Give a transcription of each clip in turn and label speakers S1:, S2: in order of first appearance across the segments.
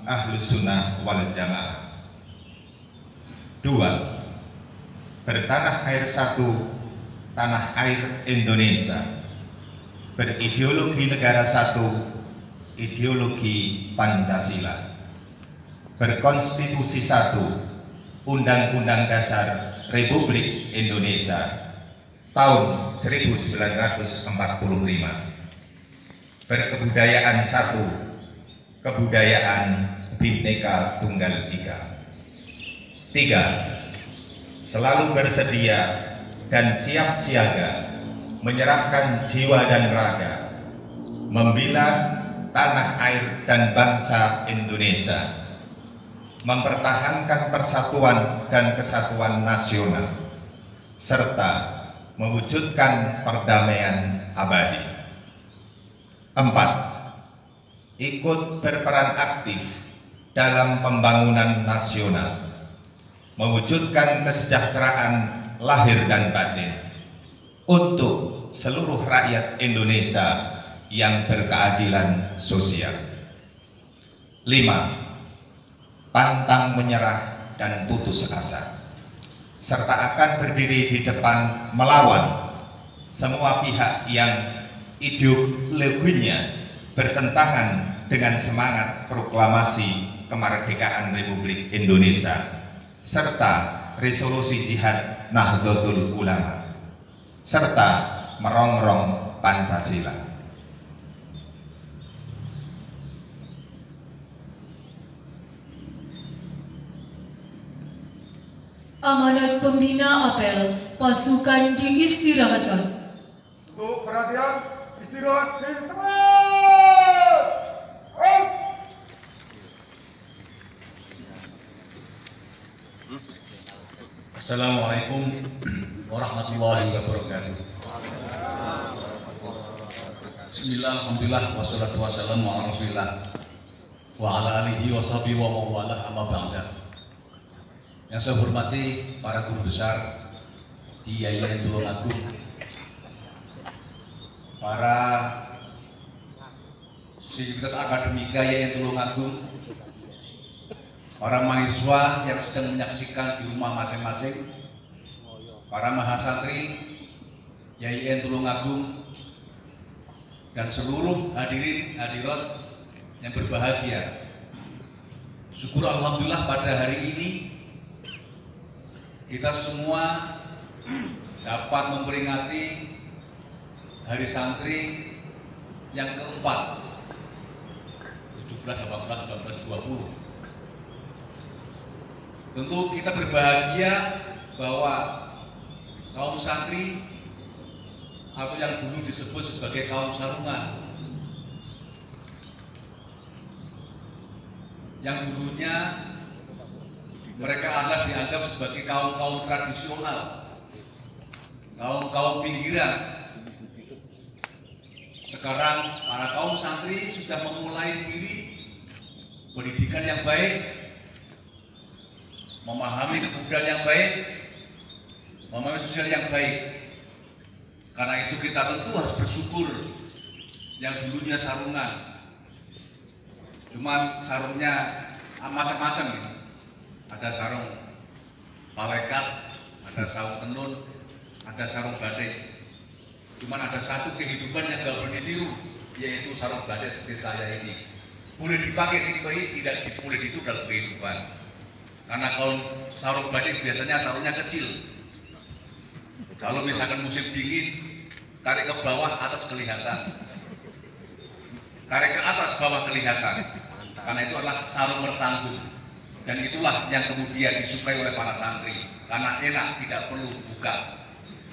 S1: Ahlus Sunnah wal Jamaah. 2. Bertanah air satu, tanah air Indonesia, berideologi negara satu, ideologi Pancasila, berkonstitusi satu, Undang-Undang Dasar Republik Indonesia tahun 1945, berkebudayaan satu, kebudayaan Bhinneka Tunggal Ika. 3. Selalu bersedia dan siap siaga menyerahkan jiwa dan raga membela tanah air dan bangsa Indonesia, mempertahankan persatuan dan kesatuan nasional, serta mewujudkan perdamaian abadi. 4. Ikut berperan aktif dalam pembangunan nasional, mewujudkan kesejahteraan lahir dan batin untuk seluruh rakyat Indonesia yang berkeadilan sosial. 5. Pantang menyerah dan putus asa, serta akan berdiri di depan melawan semua pihak yang ideologinya bertentangan dengan semangat proklamasi kemerdekaan Republik Indonesia serta resolusi jihad Nahdlatul Ulama serta merongrong Pancasila.
S2: Amanat pembina apel, pasukan diistirahatkan.
S3: Untuk perhatian, istirahat di tempat.
S4: Assalamualaikum warahmatullahi wabarakatuh. Bismillah, alhamdulillah, wassalatu wassalamu ala rasulillah wa ala alihi wa sahbihi wa mawalah, amma ba'da. Yang saya hormati para guru besar di Yayasan Tulungagung, para sivitas akademika Yayasan Tulungagung, para mahasiswa yang sedang menyaksikan di rumah masing-masing, para mahasantri Yayasan Tulungagung, dan seluruh hadirin hadirat yang berbahagia. Syukur alhamdulillah pada hari ini kita semua dapat memperingati Hari Santri yang keempat, 17, 18, 19, 20. Tentu kita berbahagia bahwa kaum santri atau yang dulu disebut sebagai kaum sarungan, yang dulunya mereka adalah dianggap sebagai kaum-kaum tradisional, kaum-kaum pinggiran. Sekarang para kaum santri sudah memulai diri pendidikan yang baik, memahami kebudayaan yang baik, memahami sosial yang baik. Karena itu kita tentu harus bersyukur. Yang dulunya sarungan, cuman sarungnya macam-macam gitu. Ada sarung malaikat, ada sarung tenun, ada sarung batik. Cuman ada satu kehidupan yang gak boleh ditiru, yaitu sarung batik seperti saya ini. Boleh dipakai, tidak boleh ditiru dalam kehidupan. Karena kalau sarung batik biasanya sarungnya kecil. Kalau misalkan musim dingin, tarik ke bawah, atas kelihatan. Tarik ke atas, bawah kelihatan. Karena itu adalah sarung bertanggung. Dan itulah yang kemudian disukai oleh para santri. Karena enak, tidak perlu buka.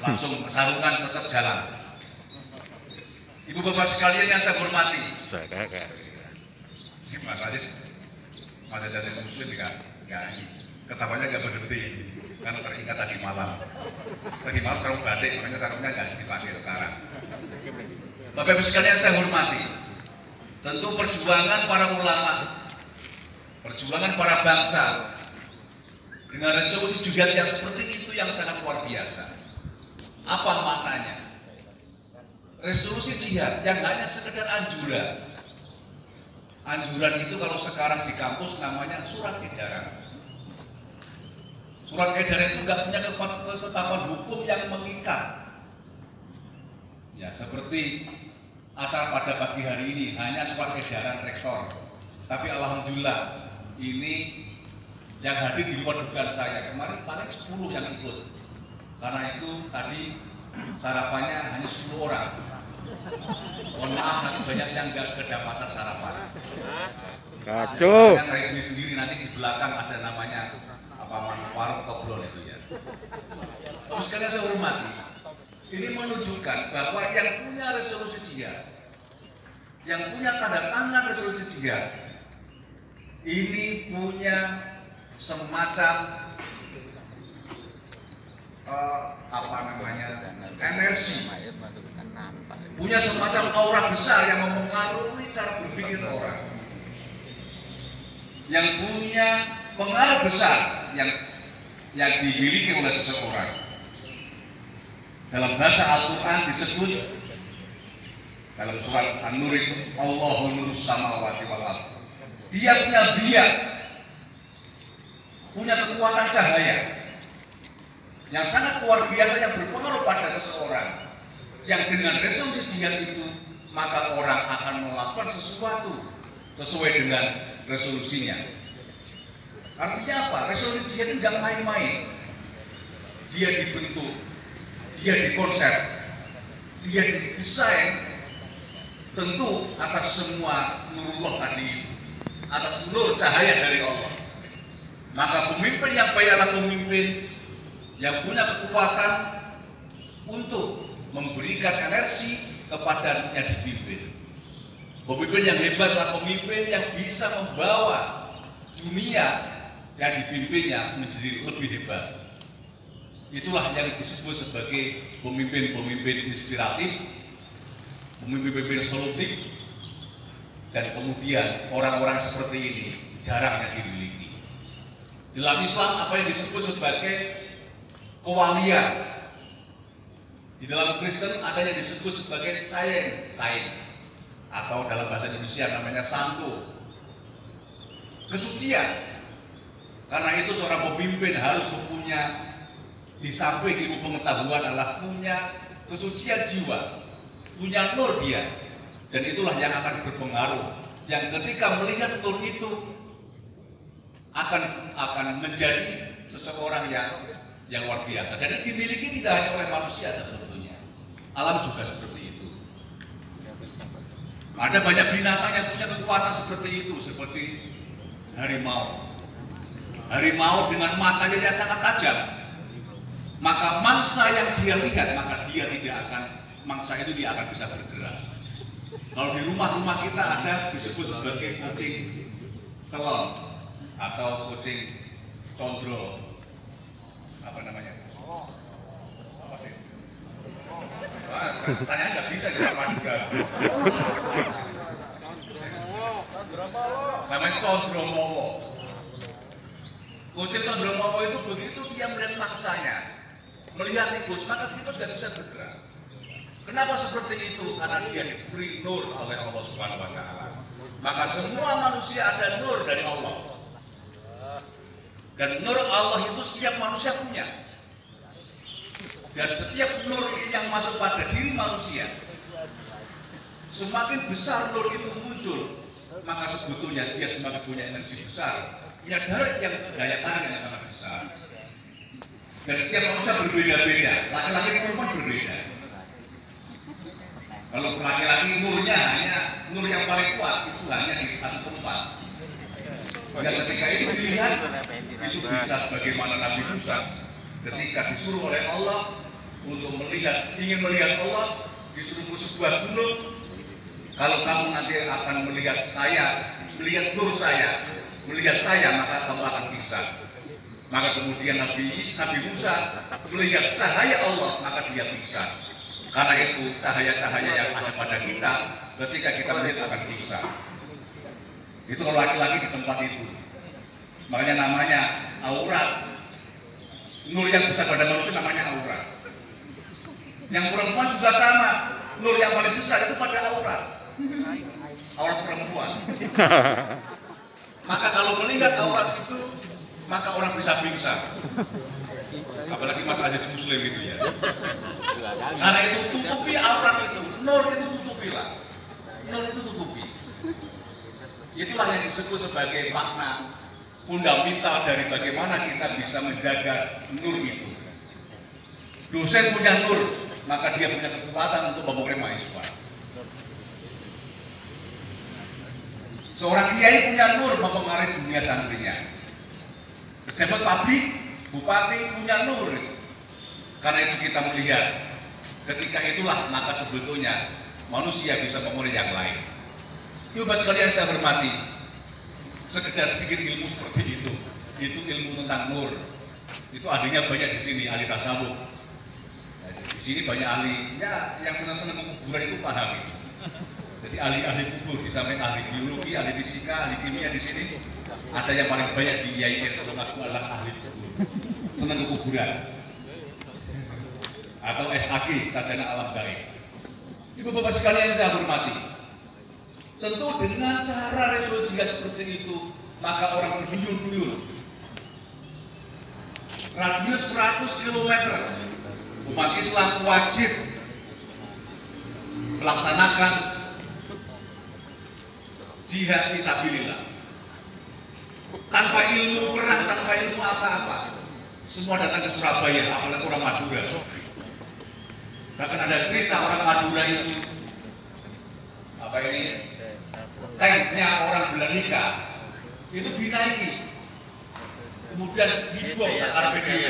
S4: Langsung sarungan tetap jalan. Ibu bapak sekalian yang saya hormati. Mas Aziz Muslim kan? Ketawanya nggak berhenti. Karena teringat tadi malam sarung batik, makanya sarungnya nggak dipakai sekarang. Bapak ibu sekalian saya hormati. Tentu perjuangan para ulama, perjuangan para bangsa dengan resolusi jihad yang seperti itu yang sangat luar biasa. Apa maknanya? Resolusi jihad yang hanya sekedar anjuran, Anjuran itu kalau sekarang di kampus namanya surat edaran. Surat edaran itu nggak punya ketetapan hukum yang mengikat. Ya, seperti acara pada pagi hari ini hanya surat edaran rektor. Tapi alhamdulillah ini yang hadir di luar dugaan saya. Kemarin paling 10 yang ikut. Karena itu tadi sarapannya hanya 10 orang. Mohon maaf nanti banyak yang nggak kedapatan sarapan.
S5: Kacau.
S4: Saya sendiri nanti di belakang ada namanya warung kobrol itu ya. Terus karena saya hormati, ini menunjukkan bahwa yang punya resolusi jihad, yang punya tanda tangan resolusi jihad, ini punya semacam energi, punya semacam aura besar yang mempengaruhi cara berpikir orang, yang punya pengaruh besar yang dimiliki oleh seseorang. Dalam bahasa Al-Quran disebut dalam surat An-Nur itu Allahu nurus samawati wal ardh. Dia punya biak, punya kekuatan cahaya yang sangat luar biasa yang berpengaruh pada seseorang. Yang dengan resolusi jihad itu maka orang akan melakukan sesuatu sesuai dengan resolusinya. Artinya apa? Resolusi jihad itu tidak main-main. Dia dibentuk, dia dikonsep, dia didesain tentu atas semua nurullah tadi itu, atas nur cahaya dari Allah. Maka pemimpin yang baik adalah pemimpin yang punya kekuatan untuk memberikan energi kepada yang dipimpin. Pemimpin yang hebat adalah pemimpin yang bisa membawa dunia yang dipimpinnya menjadi lebih hebat. Itulah yang disebut sebagai pemimpin-pemimpin inspiratif, pemimpin-pemimpin solutif, dan kemudian orang-orang seperti ini jarang yang dimiliki. Dalam Islam apa yang disebut sebagai kewalian, di dalam Kristen ada yang disebut sebagai saint, atau dalam bahasa Indonesia namanya santo, kesucian. Karena itu seorang pemimpin harus mempunyai, di samping ilmu pengetahuan adalah punya kesucian jiwa, punya nur dia, dan itulah yang akan berpengaruh. Yang ketika melihat nur itu akan menjadi seseorang yang luar biasa. Jadi dimiliki tidak hanya oleh manusia sebetulnya, alam juga seperti itu. Ada banyak binatang yang punya kekuatan seperti itu, seperti harimau. Harimau dengan matanya yang sangat tajam, maka mangsa yang dia lihat, maka mangsa itu dia akan bisa bergerak. Kalau di rumah-rumah kita ada disebut sebagai kucing telon atau kucing condro, apa namanya? Apa sih? Tanya nggak bisa di Madura. Namanya condromowo. Kucing condromowo itu begitu dia melihat mangsanya, melihat tikus, maka tikus nggak bisa bergerak. Kenapa seperti itu? Karena dia diberi nur oleh Allah Subhanahu Wa Taala. Maka semua manusia ada nur dari Allah. Dan nur Allah itu setiap manusia punya. Dan setiap nur yang masuk pada diri manusia, semakin besar nur itu muncul, maka sebetulnya dia semakin punya energi besar, punya daya tarik yang sangat besar. Dan setiap manusia berbeda-beda, laki-laki dan perempuan berbeda. Kalau laki-laki nurnya hanya nur yang paling kuat, itu hanya di satu tempat. Dan ketika itu dilihat, itu bisa sebagaimana Nabi Musa ketika disuruh oleh Allah untuk ingin melihat Allah, disuruh ke sebuah gunung. Kalau kamu nanti akan melihat saya, melihat nur saya, melihat saya, maka kamu akan bisa. Maka kemudian Nabi Musa melihat cahaya Allah, maka dia bisa. Karena itu cahaya-cahaya yang ada pada kita, ketika kita melihat akan bisa. Itu kalau laki-laki di tempat itu. Makanya namanya aurat. Nur yang besar pada manusia namanya aurat. Yang perempuan juga sama. Nur yang paling besar itu pada aurat. aurat perempuan. Maka kalau melihat aurat itu, maka orang bisa pingsan. Apalagi Mas Aziz Muslim itu ya. Karena itu tutupi aurat itu, nur itu tutupilah. Nur itu tutupi. Itulah yang disebut sebagai makna fundamental dari bagaimana kita bisa menjaga nur itu. Dosen punya nur, maka dia punya kekuatan untuk memukul mahasiswa. Seorang kiai punya nur mempengaruhi dunia santrinya. Pejabat pabrik, bupati punya nur. Karena itu kita melihat, ketika itulah maka sebetulnya manusia bisa memulai yang lain. Ibu bapak sekalian saya hormati, sekedar sedikit ilmu seperti itu ilmu tentang nur. Itu ahlinya banyak di sini, ahli tasawuf. Di sini banyak ahli, ya yang senang-senang kuburan itu paham itu. Jadi ahli-ahli kubur, di samping ahli biologi, ahli fisika, ahli kimia di sini, ada yang paling banyak di IAIN kalau aku adalah ahli kubur, senang ke kuburan, atau SAG, sarjana alam gaib. Ibu bapak sekalian yang saya hormati, tentu dengan cara resolusi seperti itu, maka orang berduyun-duyun, radius 100 km, umat Islam wajib melaksanakan jihad fisabilillah. Tanpa ilmu perang, tanpa ilmu apa-apa, semua datang ke Surabaya, apalagi orang Madura. Bahkan ada cerita orang Madura itu, apa ini, tanknya orang Belanda itu dinaiki, kemudian dibom saat PDW,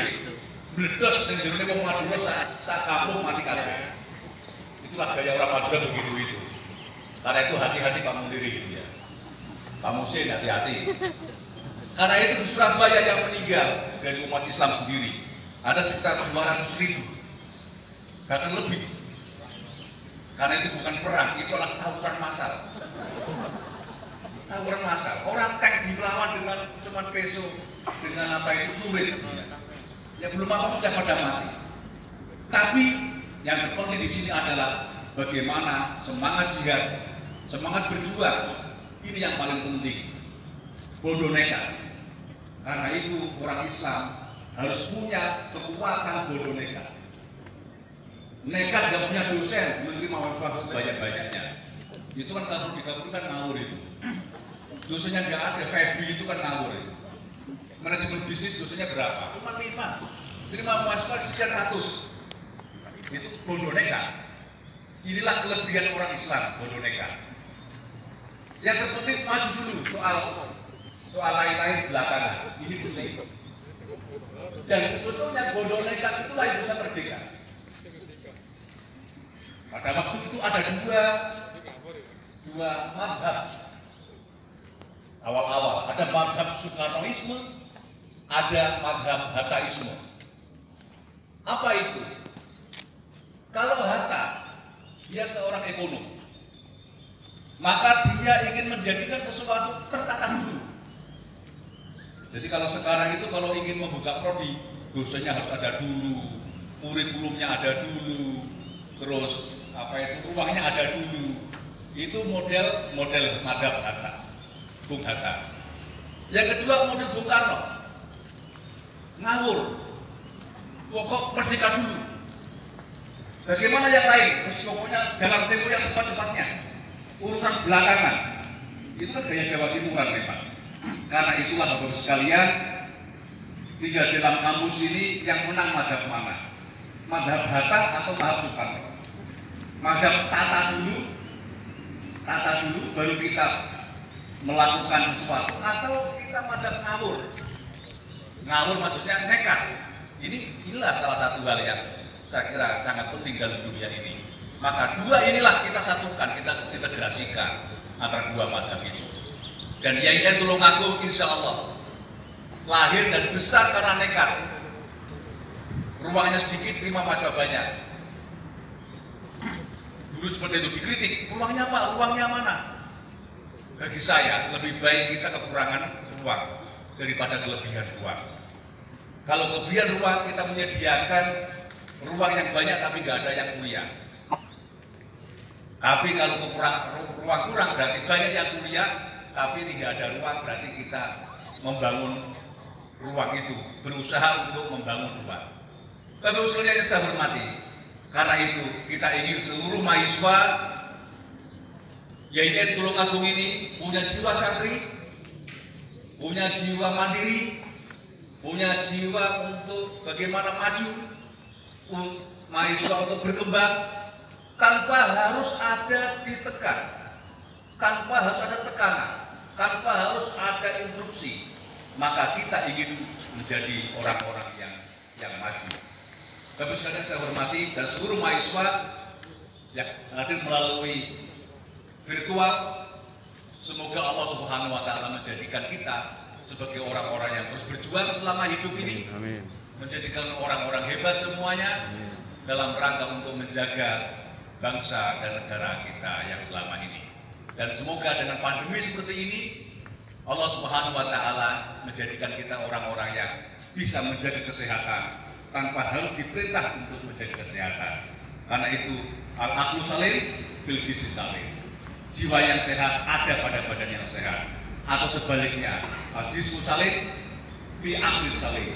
S4: meledos dan jerone wong Madura saat kampung mati kabeh. Itulah gaya orang Madura begitu itu. Karena itu hati-hati Pak Mundiri gitu ya. Pak Musin hati-hati. Karena itu di Surabaya yang meninggal dari umat Islam sendiri ada sekitar 200.000, bahkan lebih. Karena itu bukan perang, itu adalah tawuran massal. Tawuran massal. Orang tank dilawan dengan cuma peso, dengan apa itu fluid. Ya belum apa sudah pada mati. Tapi yang terpenting di sini adalah bagaimana semangat jihad, semangat berjuang. Ini yang paling penting. Bodoh nekat. Karena itu orang Islam harus punya kekuatan bodoh nekat. Nekat gak punya dosen, menerima mahasiswa sebanyak-banyaknya. Itu kan kalau dikabulkan ngawur itu. Dosennya nggak ada, Febi itu kan ngawur itu. Manajemen bisnis dosennya berapa? Cuma 5. Terima mahasiswa sekian ratus. Itu bodoh nekat. Inilah kelebihan orang Islam, bodoh nekat. Yang terpenting maju dulu soal lain-lain belakangan. Ini penting. Dan sebetulnya bodoh nekat itulah yang bisa merdeka. Pada waktu itu ada dua madhab awal-awal. Ada madhab Soekarnoisme, ada madhab Hattaisme. Apa itu? Kalau Hatta, dia seorang ekonom, maka dia ingin menjadikan sesuatu tertata dulu. Jadi kalau sekarang itu kalau ingin membuka prodi, dosennya harus ada dulu, kurikulumnya ada dulu, terus apa itu ruangnya ada dulu. Itu model madhab Hatta, Bung Hatta. Yang kedua model Bung Karno, ngawur, pokok merdeka dulu. Bagaimana yang lain? Terus pokoknya dalam tempo yang cepat-cepatnya. Urusan belakangan. Itu kan gaya Jawa Timuran memang. Karena itulah Bapak sekalian, tinggal dalam kampus ini yang menang madhab mana? Madhab Hatta atau madhab Soekarno? Madhab tata dulu baru kita melakukan sesuatu, atau kita madhab ngawur? Ngawur maksudnya nekat. Inilah salah satu hal yang saya kira sangat penting dalam dunia ini. Maka dua inilah kita satukan, kita integrasikan antara dua madhab ini. Dan IAIN Tulungagung insya Allah lahir dan besar karena nekat. Ruangnya sedikit, terima mahasiswa banyak. Dulu seperti itu dikritik, ruangnya apa? Ruangnya mana? Bagi saya lebih baik kita kekurangan ruang daripada kelebihan ruang. Kalau kelebihan ruang kita menyediakan ruang yang banyak tapi nggak ada yang kuliah. Tapi kalau kekurangan ruang kurang berarti banyak yang kuliah, tapi tidak ada ruang berarti kita membangun ruang itu, berusaha untuk membangun ruang. Bapak Ibu sekalian yang saya hormati, karena itu kita ingin seluruh mahasiswa YIN Tulungagung ini punya jiwa santri, punya jiwa mandiri, punya jiwa untuk bagaimana maju, mahasiswa untuk berkembang tanpa harus ada ditekan, tanpa harus ada tekanan, tanpa harus ada instruksi. Maka kita ingin menjadi orang-orang yang maju. Bapak sekalian saya hormati dan seluruh mahasiswa yang hadir melalui virtual, semoga Allah Subhanahu wa Ta'ala menjadikan kita sebagai orang-orang yang terus berjuang selama hidup ini. Amin. Menjadikan orang-orang hebat semuanya. Amin. Dalam rangka untuk menjaga bangsa dan negara kita yang selama ini. Dan semoga dengan pandemi seperti ini Allah Subhanahu wa Ta'ala menjadikan kita orang-orang yang bisa menjaga kesehatan tanpa harus diperintah untuk menjaga kesehatan. Karena itu al-aqlu salim bil jismi salim. Jiwa yang sehat ada pada badan yang sehat. Atau sebaliknya, al-jismu salim bi aqli salim.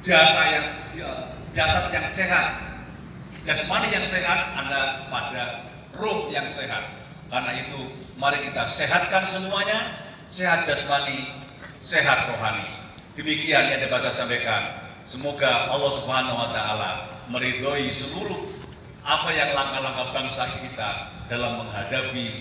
S4: Jasad yang sehat, jasmani yang sehat ada pada roh yang sehat. Karena itu mari kita sehatkan semuanya, sehat jasmani, sehat rohani. Demikian yang dapat saya sampaikan. Semoga Allah Subhanahu wa Ta'ala meridhoi seluruh apa yang langkah-langkah bangsa kita dalam menghadapi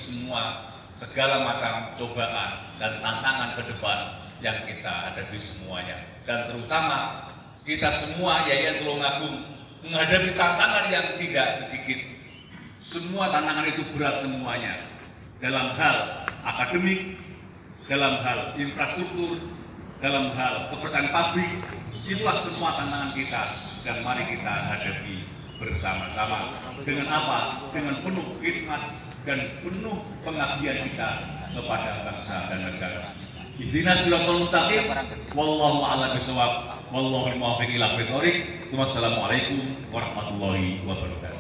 S4: segala macam cobaan dan tantangan ke depan yang kita hadapi semuanya. Dan terutama kita semua YIN Tulungagung menghadapi tantangan yang tidak sedikit. Semua tantangan itu berat semuanya, dalam hal akademik, dalam hal infrastruktur, dalam hal pekerjaan pabrik. Itulah semua tantangan kita, dan mari kita hadapi bersama-sama. Dengan apa? Dengan penuh khidmat dan penuh pengabdian kita kepada bangsa dan negara. Ihdinas siratal mustaqim, wallahu a'lam bishawab, wallahu muwaffiq ila aqwamit thoriq. Wassalamualaikum warahmatullahi wabarakatuh.